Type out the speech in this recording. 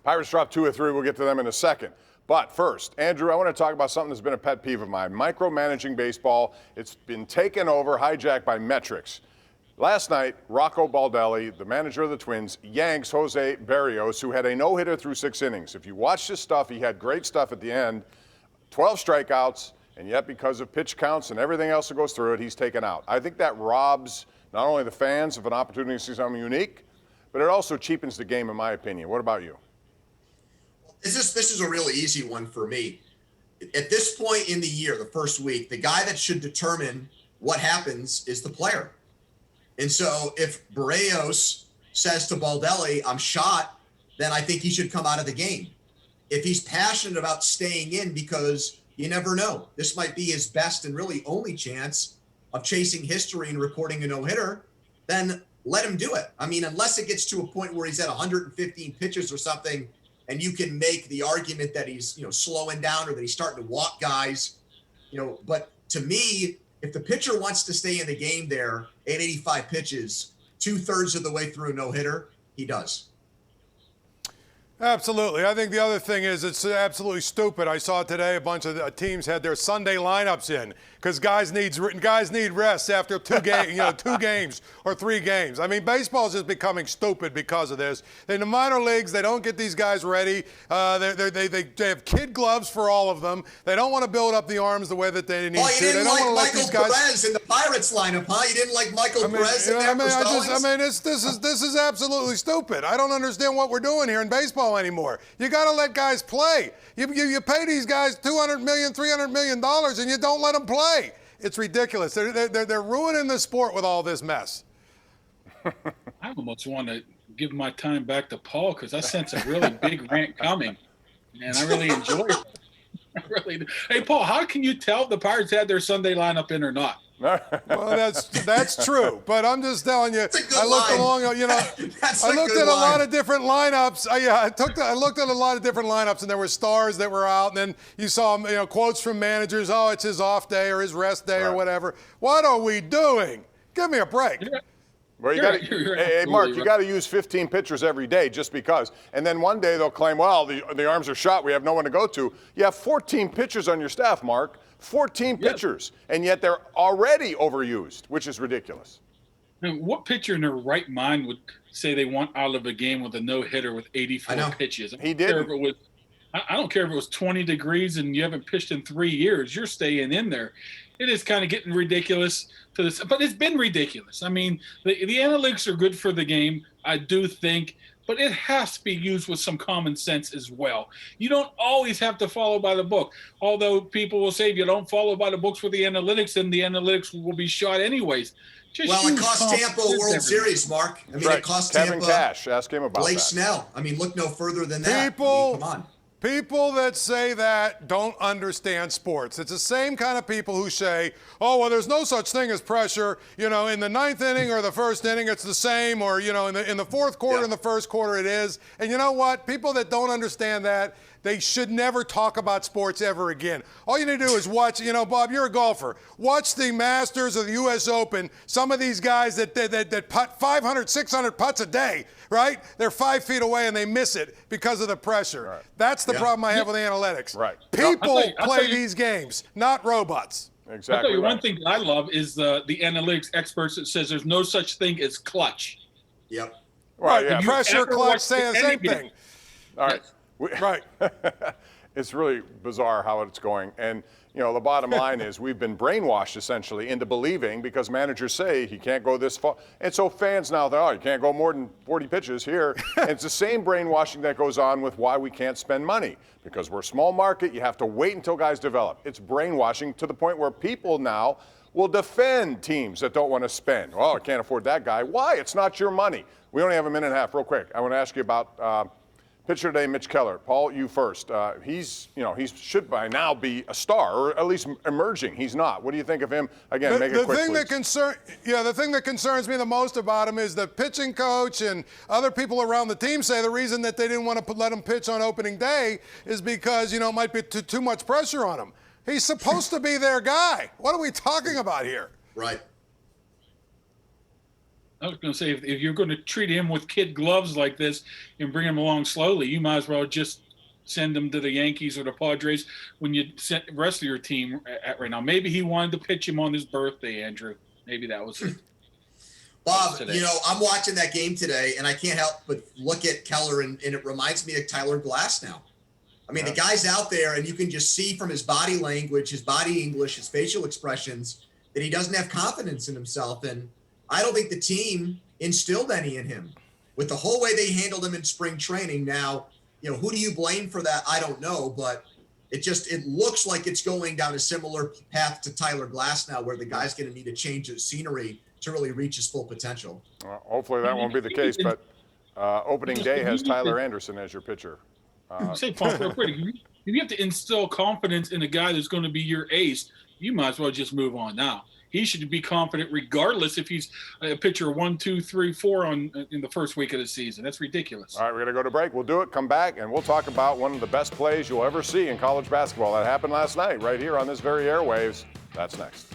Pirates dropped 2 or 3. We'll get to them in a second. But first, Andrew, I want to talk about something that's been a pet peeve of mine. Micromanaging baseball. It's been taken over, hijacked by metrics. Last night, Rocco Baldelli, the manager of the Twins, yanks Jose Berrios, who had a no-hitter through 6 innings. If you watch his stuff, he had great stuff at the end. 12 strikeouts, and yet because of pitch counts and everything else that goes through it, he's taken out. I think that robs not only the fans of an opportunity to see something unique, but it also cheapens the game, in my opinion. What about you? This is a really easy one for me. At this point in the year, the first week, the guy that should determine what happens is the player. And so if Berrios says to Baldelli, I'm shot, then I think he should come out of the game. If he's passionate about staying in, because you never know, this might be his best and really only chance of chasing history and recording a no-hitter, then let him do it. I mean, unless it gets to a point where he's at 115 pitches or something, and you can make the argument that he's, slowing down or that he's starting to walk guys, but to me, if the pitcher wants to stay in the game there at 85 pitches, 2/3 of the way through a no-hitter, he does. Absolutely. I think the other thing is it's absolutely stupid. I saw today a bunch of teams had their Sunday lineups in because guys need rest after 2 games or 3 games. I mean, baseball is just becoming stupid because of this. In the minor leagues, they don't get these guys ready. They have kid gloves for all of them. They don't want to build up the arms the way that they need to. You didn't They don't like want to let these guys. Michael Perez in the Pirates lineup, huh? You didn't like Michael Perez in there this is absolutely stupid. I don't understand what we're doing here in baseball anymore. You got to let guys play. You pay these guys $200 million, $300 million, and you don't let them play. It's ridiculous. They're ruining the sport with all this mess. I almost want to give my time back to Paul because I sense a really big rant coming, and I really enjoy it. I really do. Hey, Paul, how can you tell if the Pirates had their Sunday lineup in or not? Well, that's true, but I'm just telling you. I looked along, I looked at a lot of different lineups. I looked at a lot of different lineups, and there were stars that were out, and then you saw quotes from managers. Oh, it's his off day or his rest day or whatever. What are we doing? Give me a break. Well, hey, Mark, you got to use 15 pitchers every day just because. And then one day they'll claim, well, the arms are shot. We have no one to go to. You have 14 pitchers on your staff, Mark. 14 pitchers, and yet they're already overused, which is ridiculous. And what pitcher in their right mind would say they want out of a game with a no-hitter with 84 pitches? He did. I don't care if it was 20 degrees and you haven't pitched in 3 years. You're staying in there. It is kind of getting ridiculous to this, but it's been ridiculous. I mean, the analytics are good for the game, I do think, but it has to be used with some common sense as well. You don't always have to follow by the book. Although people will say if you don't follow by the books with the analytics, then the analytics will be shot anyways. It cost Tampa a World Series, Mark. I mean, it cost Kevin Tampa. Cash, ask him about Blake that. Snell. I mean, look no further than that. Come on. People that say that don't understand sports. It's the same kind of people who say, oh, well, there's no such thing as pressure. In the 9th inning or the 1st inning, it's the same. Or, in the 4th quarter, in the 1st quarter, it is. And you know what? People that don't understand that, they should never talk about sports ever again. All you need to do is watch, Bob, you're a golfer. Watch the Masters or the U.S. Open. Some of these guys that putt 500, 600 putts a day, right? They're 5 feet away and they miss it because of the pressure. Right. That's the problem I have with analytics. Right. People play these games, not robots. Exactly. I'll tell you one thing that I love is the analytics experts that says there's no such thing as clutch. Yep. Right. Yeah. Pressure, clutch, say the same thing. All right. Right. It's really bizarre how it's going. And, the bottom line is we've been brainwashed essentially into believing because managers say he can't go this far. And so fans now think, you can't go more than 40 pitches here. And it's the same brainwashing that goes on with why we can't spend money. Because we're a small market, you have to wait until guys develop. It's brainwashing to the point where people now will defend teams that don't want to spend. Well, I can't afford that guy. Why? It's not your money. We only have a minute and a half. Real quick, I want to ask you about pitcher today, Mitch Keller. Paul, you first. He should by now be a star, or at least emerging. He's not. What do you think of him? Again, make it quick, please. The thing that concerns me the most about him is the pitching coach and other people around the team say the reason that they didn't want to let him pitch on opening day is because, it might be too much pressure on him. He's supposed to be their guy. What are we talking about here? Right. I was going to say, if you're going to treat him with kid gloves like this and bring him along slowly, you might as well just send him to the Yankees or the Padres when you sent the rest of your team at right now. Maybe he wanted to pitch him on his birthday, Andrew. Maybe that was it. Bob, I'm watching that game today, and I can't help but look at Keller, and it reminds me of Tyler Glass now. I mean, the guy's out there, and you can just see from his body language, his body English, his facial expressions, that he doesn't have confidence in himself. And I don't think the team instilled any in him with the whole way they handled him in spring training. Now, who do you blame for that? I don't know, but it looks like it's going down a similar path to Tyler Glass now, where the guy's going to need a change of scenery to really reach his full potential. Well, hopefully that won't be the case, but opening day has Tyler Anderson as your pitcher. Say, Paul, real quick, if you have to instill confidence in a guy that's going to be your ace, you might as well just move on now. He should be confident regardless if he's a pitcher 1, 2, 3, 4 in the first week of the season. That's ridiculous. All right, we're going to go to break. We'll do it, come back, and we'll talk about one of the best plays you'll ever see in college basketball. That happened last night right here on this very airwaves. That's next.